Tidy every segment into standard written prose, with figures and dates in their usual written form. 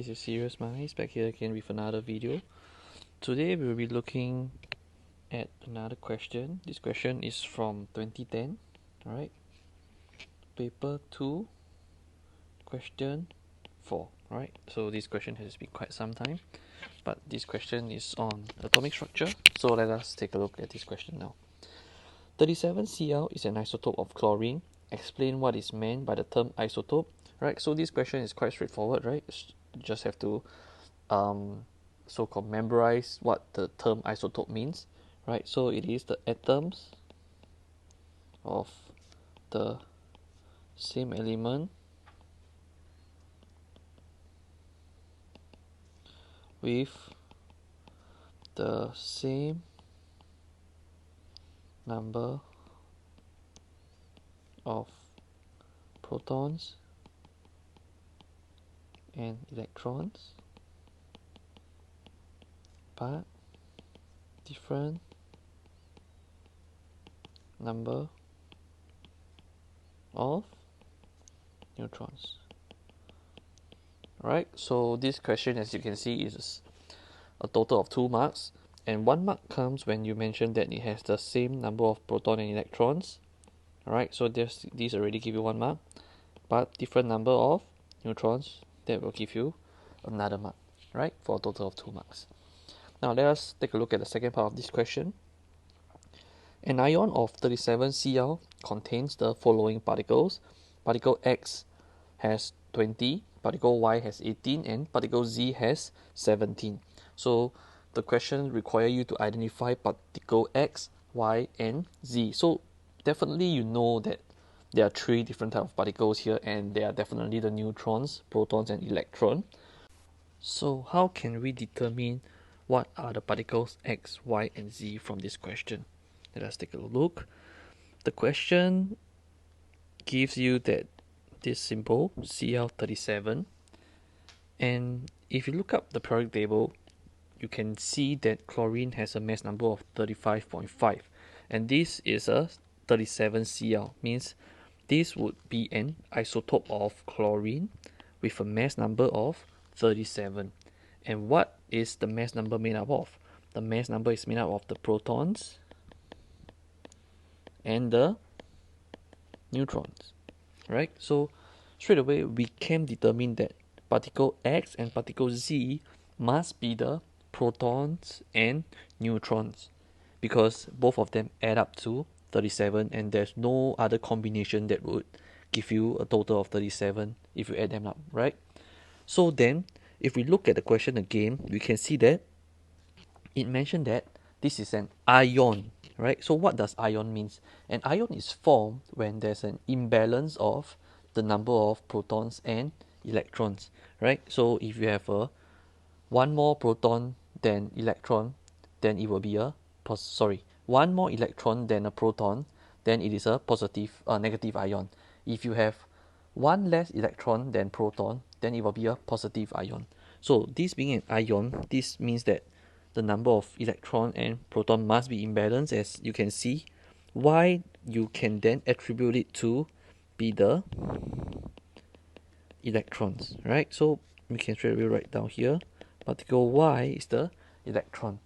this is Sirius back here again with another video. Today we will be looking at another question. This question is from 2010, alright? Paper 2, question 4, right? So this question has been quite some time, but this question is on atomic structure. So let us take a look at this question now. 37Cl is an isotope of chlorine. Explain what is meant by the term isotope. Right, so this question is quite straightforward, right? You just have to so-called memorize what the term isotope means, right? So it is the atoms of the same element with the same number of protons and electrons, but different number of neutrons. Right, so this question, as you can see, is a total of 2 marks, and 1 mark comes when you mention that it has the same number of proton and electrons. Alright, so these already give you 1 mark, but different number of neutrons, that will give you another mark, right, for a total of 2 marks. Now let us take a look at the second part of this question. An ion of 37Cl contains the following particles. Particle X has 20, particle Y has 18, and particle Z has 17. So the question requires you to identify particle X, Y, and Z. So definitely you know that there are 3 different types of particles here, and they are definitely the neutrons, protons, and electrons. So how can we determine what are the particles X, Y, and Z from this question? Let us take a look. The question gives you that this symbol Cl37, and if you look up the periodic table, you can see that chlorine has a mass number of 35.5, and this is a 37Cl, means this would be an isotope of chlorine with a mass number of 37. And what is the mass number made up of? The mass number is made up of the protons and the neutrons, right? So straight away we can determine that particle X and particle Z must be the protons and neutrons, because both of them add up to 37, and there's no other combination that would give you a total of 37 if you add them up, right? So then if we look at the question again, we can see that it mentioned that this is an ion, right? So what does ion means? An ion is formed when there's an imbalance of the number of protons and electrons, right? So if you have one more proton than electron, then it will be a one more electron than a proton, then it is a negative ion. If you have one less electron than proton, then it will be a positive ion. So this being an ion, this means that the number of electron and proton must be imbalanced, as you can see. Why you can then attribute it to be the electrons, right? So we can straight away write down here, particle Y is the electron.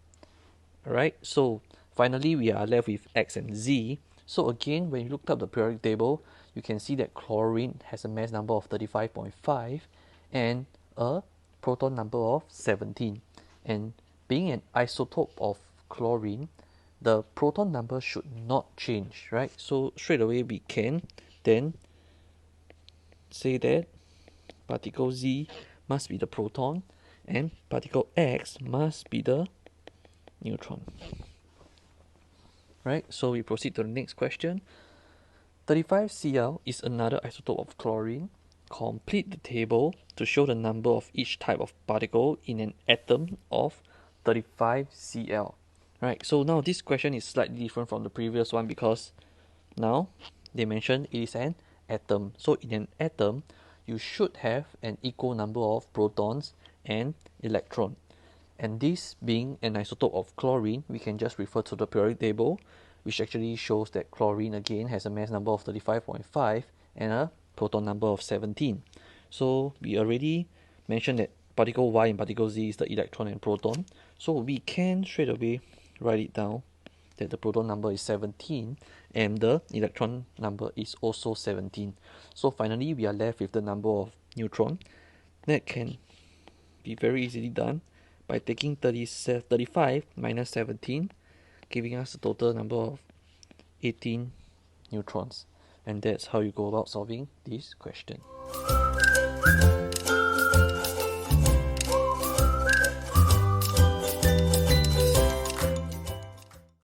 Alright, so finally we are left with X and Z. So again, when you looked up the periodic table, you can see that chlorine has a mass number of 35.5 and a proton number of 17. And being an isotope of chlorine, the proton number should not change, right? So straight away we can then say that particle Z must be the proton and particle X must be the neutron. Right, so we proceed to the next question. 35Cl is another isotope of chlorine. Complete the table to show the number of each type of particle in an atom of 35Cl. Right, so now this question is slightly different from the previous one, because now they mentioned it is an atom. So in an atom, you should have an equal number of protons and electrons. And this being an isotope of chlorine, we can just refer to the periodic table, which actually shows that chlorine again has a mass number of 35.5 and a proton number of 17. So we already mentioned that particle Y and particle Z is the electron and proton. So we can straight away write it down that the proton number is 17 and the electron number is also 17. So finally we are left with the number of neutron. That can be very easily done by taking 35 minus 17, giving us a total number of 18 neutrons. And that's how you go about solving this question.